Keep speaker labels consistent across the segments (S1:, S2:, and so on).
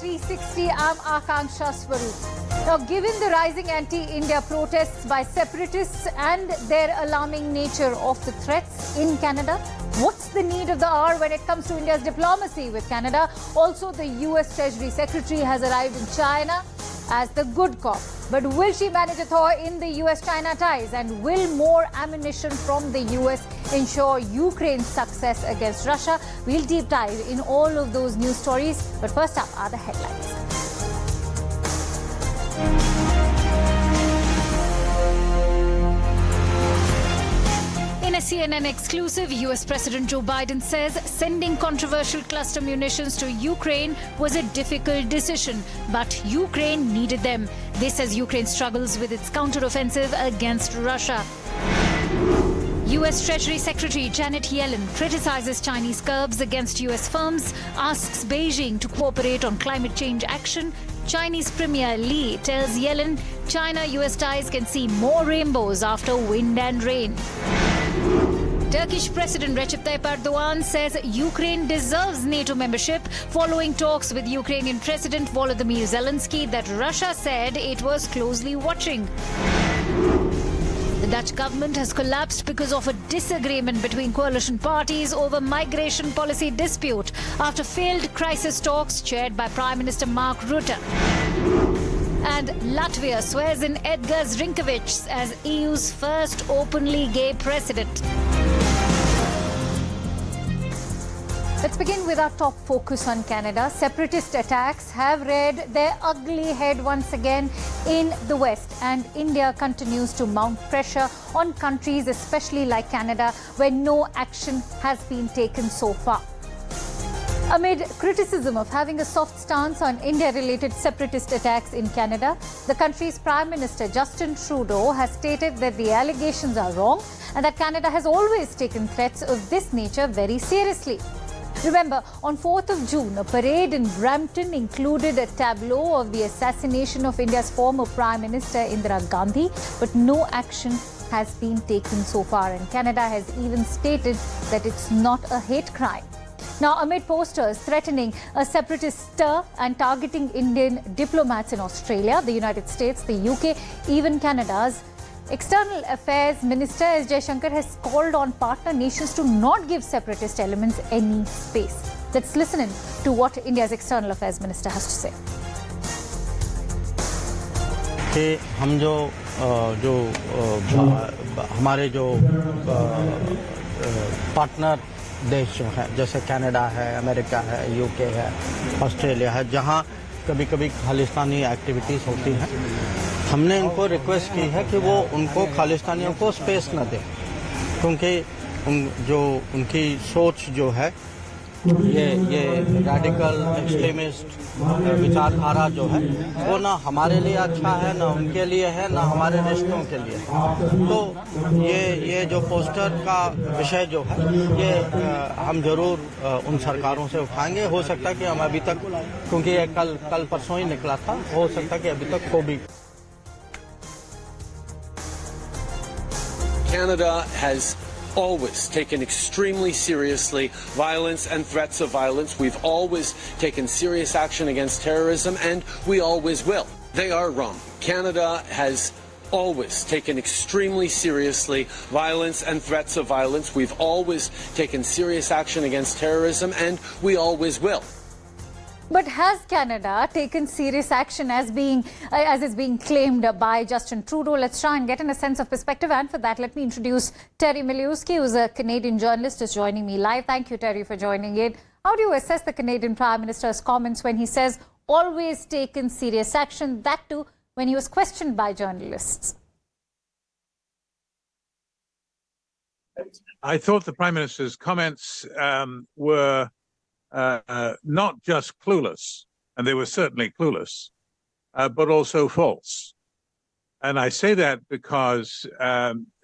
S1: 360, I'm Akanksha Swaroop. Now, given the rising anti-India protests by separatists and their alarming nature of the threats in Canada, what's the need of the hour when it comes to India's diplomacy with Canada? Also, the US Treasury Secretary has arrived in China as the good cop. But will she manage a thaw in the US-China ties? And will more ammunition from the US ensure Ukraine's success against Russia? We'll deep dive in all of those news stories. But first up are the headlines. In a CNN exclusive, US President Joe Biden says sending controversial cluster munitions to Ukraine was a difficult decision, but Ukraine needed them. This as Ukraine struggles with its counteroffensive against Russia. US Treasury Secretary Janet Yellen criticizes Chinese curbs against US firms, asks Beijing to cooperate on climate change action. Chinese Premier Li tells Yellen China-US ties can see more rainbows after wind and rain. Turkish President Recep Tayyip Erdogan says Ukraine deserves NATO membership following talks with Ukrainian President Volodymyr Zelensky that Russia said it was closely watching. The Dutch government has collapsed because of a disagreement between coalition parties over migration policy dispute after failed crisis talks chaired by Prime Minister Mark Rutte. And Latvia swears in Edgars Rinkēvičs as EU's first openly gay president. Let's begin with our top focus on Canada. Separatist attacks have reared their ugly head once again in the West, and India continues to mount pressure on countries, especially like Canada, where no action has been taken so far. Amid criticism of having a soft stance on India-related separatist attacks in Canada, the country's Prime Minister Justin Trudeau has stated that the allegations are wrong and that Canada has always taken threats of this nature very seriously. Remember, on 4th of June, a parade in Brampton included a tableau of the assassination of India's former Prime Minister Indira Gandhi, but no action has been taken so far, and Canada has even stated that it's not a hate crime. Now, amid posters threatening a separatist stir and targeting Indian diplomats in Australia, the United States, the UK, even Canada's External Affairs Minister S. Jaishankar has called on partner nations to not give separatist elements any space. Let's listen in to what India's External Affairs Minister has to say.
S2: कि हम हमारे partner देश जो हैं, जैसे Canada है, America है, UK है, ऑस्ट्रेलिया है, जहां कभी-कभी खालिस्तानी एक्टिविटीज़ होती हैं, हमने उनको रिक्वेस्ट की है कि वो उनको खालिस्तानियों को स्पेस न दें, क्योंकि उनकी सोच जो है ये रैडिकल एक्सट्रीमिस्ट विचारधारा जो है वो ना हमारे लिए अच्छा है, ना उनके लिए है, ना हमारे रिश्तों के लिए है। तो ये जो पोस्टर का विषय जो है ये हम जरूर उन सरकारों से उठाएंगे। हो सकता है कि हम अभी तक, क्योंकि ये कल परसों ही निकला था, हो सकता है कि अभी तक को भी।
S3: Canada has always taken extremely seriously violence and threats of violence. We've always taken serious action against terrorism, and we always will. They are wrong. Canada has always taken extremely seriously violence and threats of violence. We've always taken serious action against terrorism, and we always will.
S1: But has Canada taken serious action as is being claimed by Justin Trudeau? Let's try and get in a sense of perspective. And for that, let me introduce Terry Miliuski, who's a Canadian journalist, who's joining me live. Thank you, Terry, for joining in. How do you assess the Canadian Prime Minister's comments when he says always taken serious action, that too when he was questioned by journalists?
S4: I thought the Prime Minister's comments were not just clueless, and they were certainly clueless, but also false. And I say that because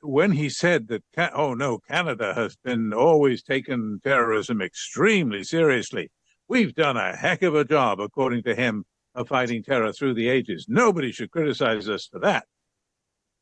S4: when he said that, Canada has been always taken terrorism extremely seriously. We've done a heck of a job, according to him, of fighting terror through the ages. Nobody should criticize us for that.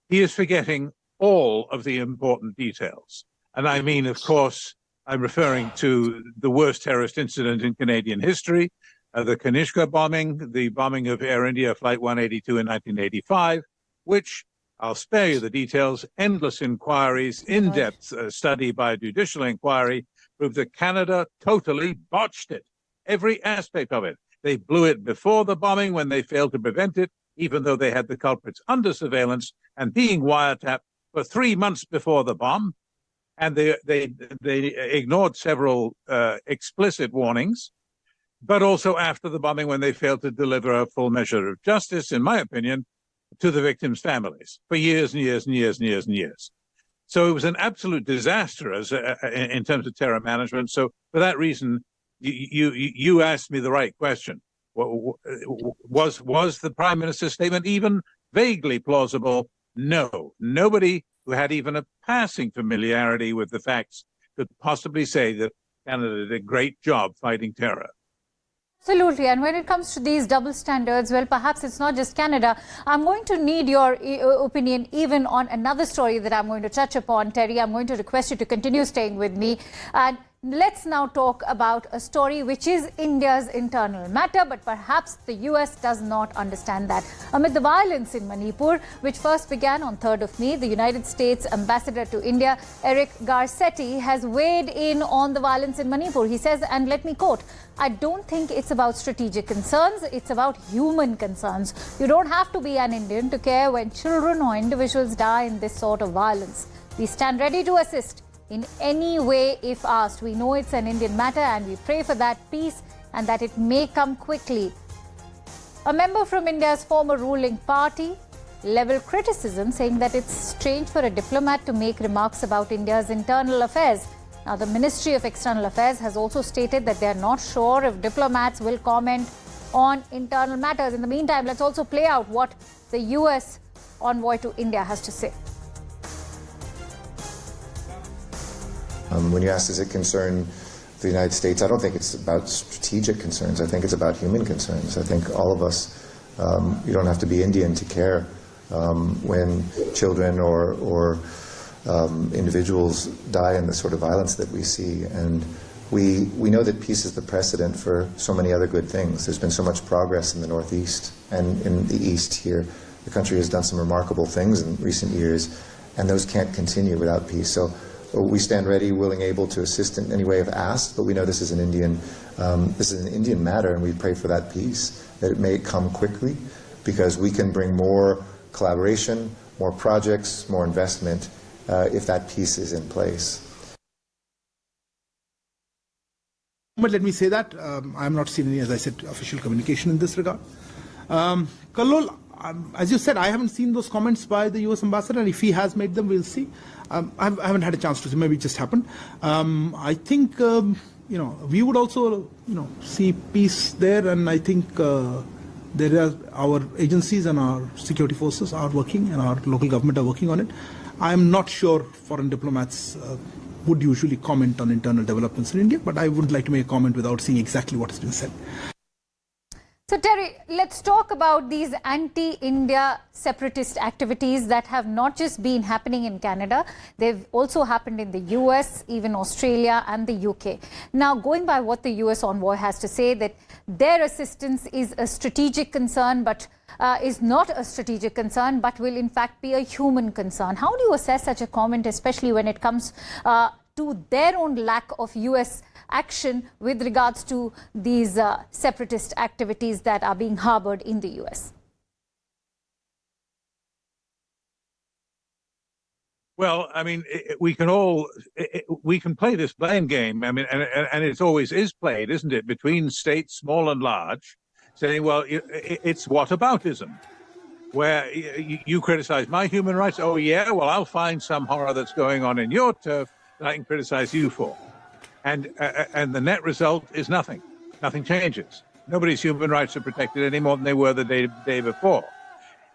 S4: He is forgetting all of the important details. And I mean, of course, I'm referring to the worst terrorist incident in Canadian history, the Kanishka bombing, the bombing of Air India Flight 182 in 1985, which, I'll spare you the details, endless inquiries, in-depth study by judicial inquiry, proved that Canada totally botched it, every aspect of it. They blew it before the bombing when they failed to prevent it, even though they had the culprits under surveillance and being wiretapped for 3 months before the bomb. And they ignored several explicit warnings, but also after the bombing when they failed to deliver a full measure of justice, in my opinion, to the victims' families for years and years and years and years and years. So it was an absolute disaster in terms of terror management. So for that reason, you asked me the right question. Was the Prime Minister's statement even vaguely plausible? No. Nobody who had even a passing familiarity with the facts could possibly say that Canada did a great job fighting terror.
S1: Absolutely. And when it comes to these double standards, well, perhaps it's not just Canada. I'm going to need your opinion even on another story that I'm going to touch upon. Terry, I'm going to request you to continue staying with me. And let's now talk about a story which is India's internal matter, but perhaps the US does not understand that. Amid the violence in Manipur, which first began on 3rd of May, the United States ambassador to India, Eric Garcetti, has weighed in on the violence in Manipur. He says, and let me quote, "I don't think it's about strategic concerns, it's about human concerns. You don't have to be an Indian to care when children or individuals die in this sort of violence. We stand ready to assist in any way if asked. We know it's an Indian matter and we pray for that peace and that it may come quickly." A member from India's former ruling party leveled criticism, saying that it's strange for a diplomat to make remarks about India's internal affairs. Now, the Ministry of External Affairs has also stated that they are not sure if diplomats will comment on internal matters. In the meantime, let's also play out what the US envoy to India has to say.
S5: When you ask, does it concern the United States, I don't think it's about strategic concerns. I think it's about human concerns. I think all of us, you don't have to be Indian to care when children or individuals die in the sort of violence that we see. And we know that peace is the precedent for so many other good things. There's been so much progress in the Northeast and in the East here. The country has done some remarkable things in recent years, and those can't continue without peace. So we stand ready, willing, able to assist in any way if asked, but we know this is an Indian matter, and we pray for that peace, that it may come quickly, because we can bring more collaboration, more projects, more investment, if that peace is in place.
S6: But let me say that I am not seeing any, as I said, official communication in this regard. Kallol, as you said, I haven't seen those comments by the US ambassador, and if he has made them, we'll see. I haven't had a chance to see, maybe it just happened. I think, we would also, see peace there, and I think there are our agencies and our security forces are working, and our local government are working on it. I'm not sure foreign diplomats would usually comment on internal developments in India, but I wouldn't like to make a comment without seeing exactly what has been said.
S1: So, Terry, let's talk about these anti-India separatist activities that have not just been happening in Canada, they've also happened in the US, even Australia and the UK. Now, going by what the US envoy has to say, that their assistance is a strategic concern, but is not a strategic concern, but will in fact be a human concern. How do you assess such a comment, especially when it comes to their own lack of US action with regards to these separatist activities that are being harbored in the US?
S4: Well, I mean, we can play this blame game. I mean, and it always is played, isn't it, between states, small and large, saying, well, it's whataboutism, where you criticize my human rights. Oh, yeah, well, I'll find some horror that's going on in your turf that I can criticize you for. And the net result is nothing. Nothing changes. Nobody's human rights are protected any more than they were the day before.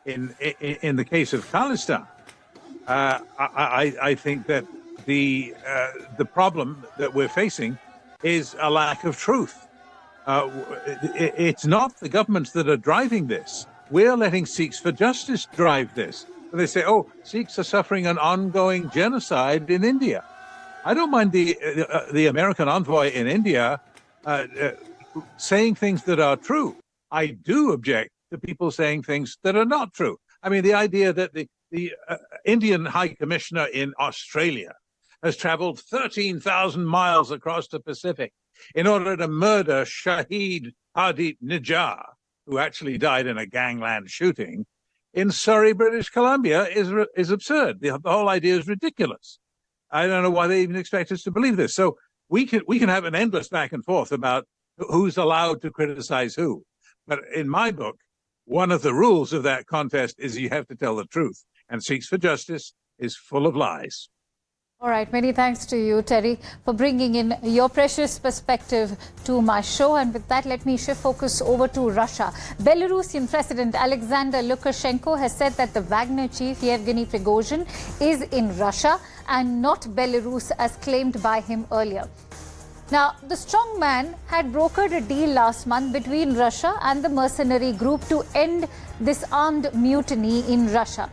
S4: In the case of Khalistan, I think that the problem that we're facing is a lack of truth. It's not the governments that are driving this. We're letting Sikhs for Justice drive this. They say, oh, Sikhs are suffering an ongoing genocide in India. I don't mind the American envoy in India saying things that are true. I do object to people saying things that are not true. I mean, the idea that the Indian High Commissioner in Australia has traveled 13,000 miles across the Pacific in order to murder Shahid Hardit Nijar, who actually died in a gangland shooting in Surrey, British Columbia, is absurd. The whole idea is ridiculous. I don't know why they even expect us to believe this. So we can have an endless back and forth about who's allowed to criticize who. But in my book, one of the rules of that contest is you have to tell the truth. And Sikhs for Justice is full of lies.
S1: All right, many thanks to you, Terry, for bringing in your precious perspective to my show. And with that, let me shift focus over to Russia. Belarusian President Alexander Lukashenko has said that the Wagner chief Yevgeny Prigozhin is in Russia and not Belarus as claimed by him earlier. Now, the strongman had brokered a deal last month between Russia and the mercenary group to end this armed mutiny in Russia.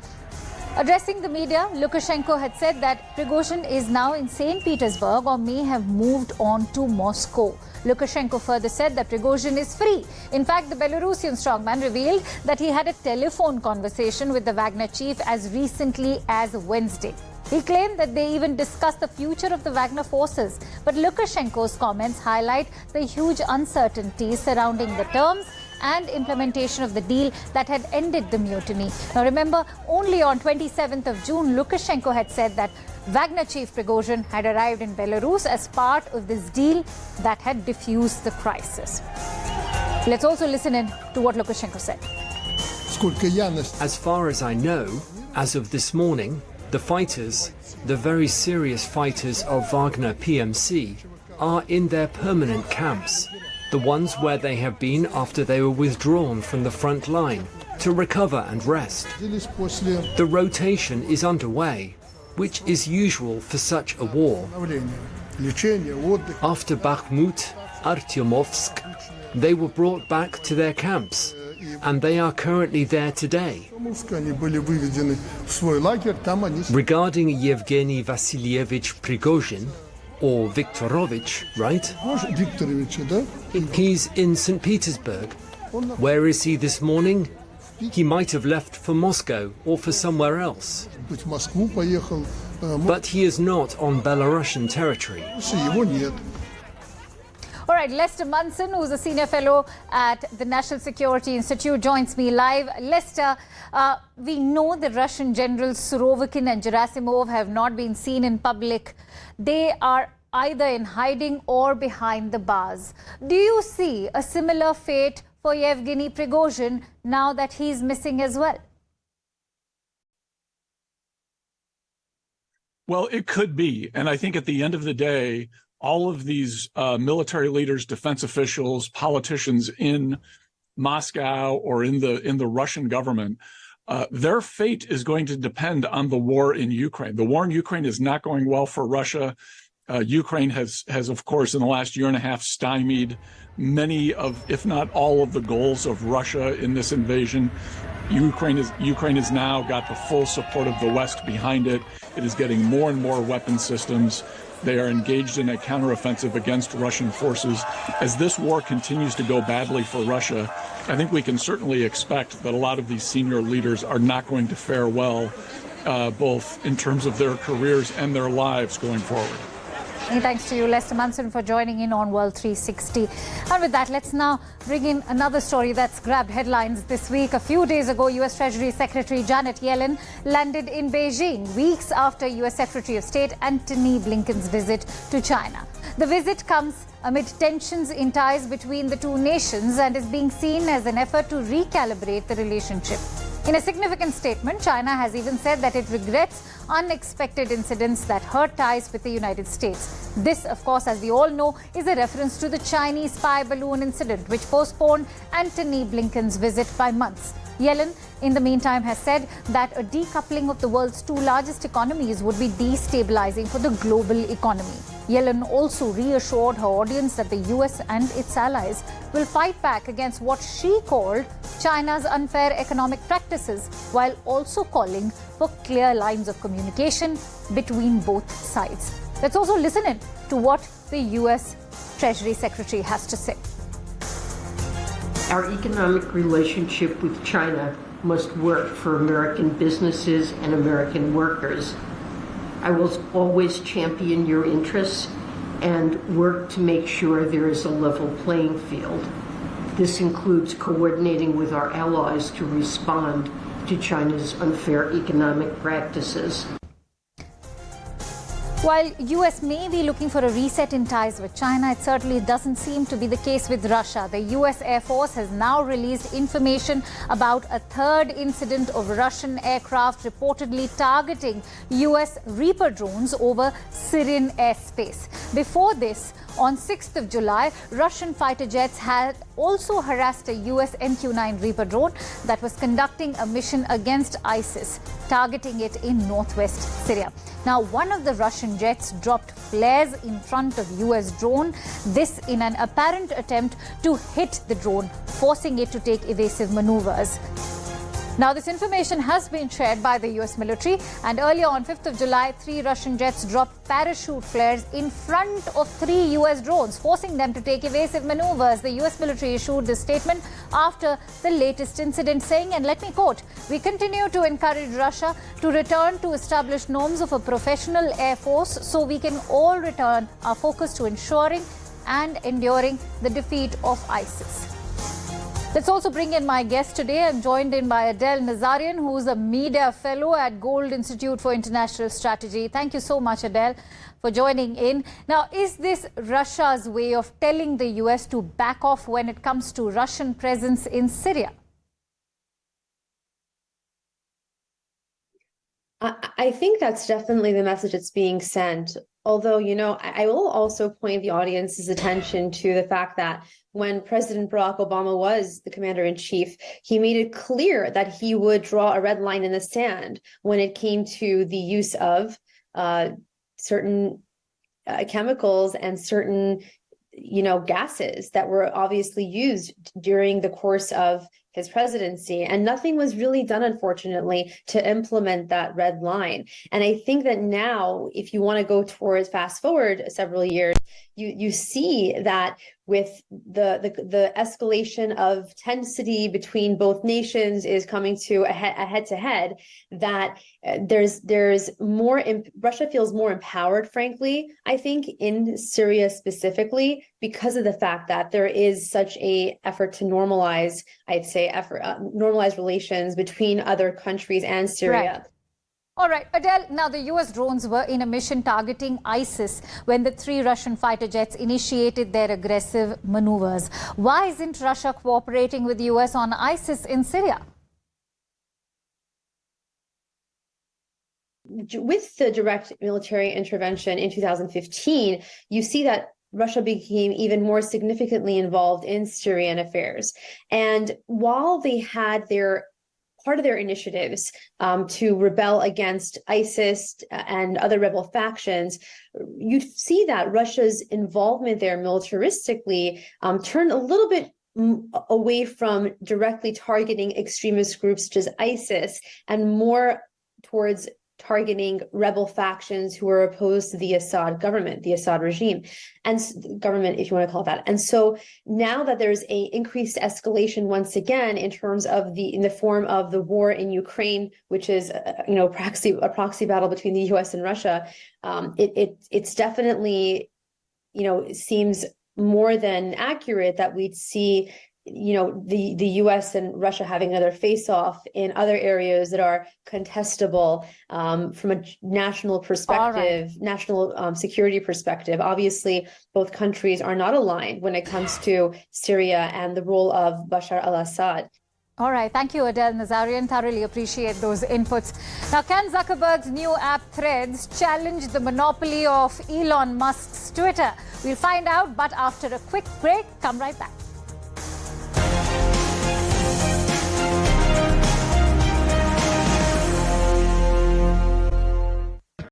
S1: Addressing the media, Lukashenko had said that Prigozhin is now in St. Petersburg or may have moved on to Moscow. Lukashenko further said that Prigozhin is free. In fact, the Belarusian strongman revealed that he had a telephone conversation with the Wagner chief as recently as Wednesday. He claimed that they even discussed the future of the Wagner forces. But Lukashenko's comments highlight the huge uncertainties surrounding the terms and implementation of the deal that had ended the mutiny. Now remember, only on 27th of June, Lukashenko had said that Wagner chief Prigozhin had arrived in Belarus as part of this deal that had diffused the crisis. Let's also listen in to what Lukashenko said.
S7: As far as I know, as of this morning, the fighters, the very serious fighters of Wagner PMC, are in their permanent camps. The ones where they have been after they were withdrawn from the front line to recover and rest. The rotation is underway, which is usual for such a war. After Bakhmut, Artyomovsk, they were brought back to their camps, and they are currently there today. Regarding Yevgeny Vassilievich Prigozhin, or Viktorovich, right? He's in St. Petersburg. Where is he this morning? He might have left for Moscow or for somewhere else. But he is not on Belarusian territory.
S1: All right, Lester Manson, who's a senior fellow at the National Security Institute, joins me live. Lester, we know the Russian generals Surovikin and Gerasimov have not been seen in public. They are either in hiding or behind the bars. Do you see a similar fate for Yevgeny Prigozhin now that he's missing as well?
S8: Well, it could be. And I think at the end of the day, all of these military leaders, defense officials, politicians in Moscow or in the Russian government, their fate is going to depend on the war in Ukraine. The war in Ukraine is not going well for Russia. Ukraine has, of course, in the last year and a half, stymied many of, if not all of the goals of Russia in this invasion. Ukraine has now got the full support of the West behind it. It is getting more and more weapon systems. They are engaged in a counteroffensive against Russian forces. As this war continues to go badly for Russia, I think we can certainly expect that a lot of these senior leaders are not going to fare well, both in terms of their careers and their lives going forward.
S1: Many thanks to you, Lester Manson, for joining in on World 360. And with that, let's now bring in another story that's grabbed headlines this week. A few days ago, U.S. Treasury Secretary Janet Yellen landed in Beijing, weeks after U.S. Secretary of State Antony Blinken's visit to China. The visit comes amid tensions in ties between the two nations and is being seen as an effort to recalibrate the relationship. In a significant statement, China has even said that it regrets unexpected incidents that hurt ties with the United States. This, of course, as we all know, is a reference to the Chinese spy balloon incident, which postponed Antony Blinken's visit by months. Yellen, in the meantime, has said that a decoupling of the world's two largest economies would be destabilizing for the global economy. Yellen also reassured her audience that the US and its allies will fight back against what she called China's unfair economic practices, while also calling for clear lines of communication between both sides. Let's also listen in to what the US Treasury Secretary has to say.
S9: Our economic relationship with China must work for American businesses and American workers. I will always champion your interests and work to make sure there is a level playing field. This includes coordinating with our allies to respond to China's unfair economic practices.
S1: While US may be looking for a reset in ties with China, it certainly doesn't seem to be the case with Russia. The US Air Force has now released information about a third incident of Russian aircraft reportedly targeting US Reaper drones over Syrian airspace. Before this, on 6th of July, Russian fighter jets had also harassed a US MQ-9 Reaper drone that was conducting a mission against ISIS, targeting it in northwest Syria. Now, one of the Russian jets dropped flares in front of US drone, this in an apparent attempt to hit the drone, forcing it to take evasive maneuvers. Now, this information has been shared by the US military, and earlier on 5th of July, 3 Russian jets dropped parachute flares in front of 3 US drones, forcing them to take evasive maneuvers. The US military issued this statement after the latest incident, saying, and let me quote, "We continue to encourage Russia to return to established norms of a professional air force so we can all return our focus to ensuring and enduring the defeat of ISIS." Let's also bring in my guest today. I'm joined in by Adele Nazarian, who's a media fellow at Gold Institute for International Strategy. Thank you so much, Adele, for joining in. Now, is this Russia's way of telling the US to back off when it comes to Russian presence in Syria?
S10: I think that's definitely the message that's being sent. Although, you know, I will also point the audience's attention to the fact that when President Barack Obama was the commander-in-chief, he made it clear that he would draw a red line in the sand when it came to the use of certain chemicals and certain, you know, gases that were obviously used during the course of his presidency, and nothing was really done, unfortunately, to implement that red line. And I think that now, if you want to go towards fast forward several years, you see that with the escalation of tension between both nations is coming to a head-to-head, that there's more, Russia feels more empowered, frankly, I think, in Syria specifically, because of the fact that there is such a effort to normalize, I'd say, normalize relations between other countries and Syria.
S1: Right. All right, Adele, now the US drones were in a mission targeting ISIS when the 3 Russian fighter jets initiated their aggressive maneuvers. Why isn't Russia cooperating with the US on ISIS in Syria?
S10: With the direct military intervention in 2015, you see that Russia became even more significantly involved in Syrian affairs. And while they had part of their initiatives to rebel against ISIS and other rebel factions, you see that Russia's involvement there militaristically turned a little bit away from directly targeting extremist groups such as ISIS and more towards targeting rebel factions who are opposed to the Assad government, the Assad regime, and government, if you want to call it that. And so now that there's a increased escalation once again in terms of in the form of the war in Ukraine, which is a proxy battle between the U.S. and Russia, it's definitely seems more than accurate that we'd see the U.S. and Russia having another face-off in other areas that are contestable from a national perspective, national security perspective. Obviously, both countries are not aligned when it comes to Syria and the role of Bashar al-Assad.
S1: All right. Thank you, Adele Nazarian. Thoroughly appreciate those inputs. Now, can Zuckerberg's new app Threads challenge the monopoly of Elon Musk's Twitter? We'll find out, but after a quick break, come right back.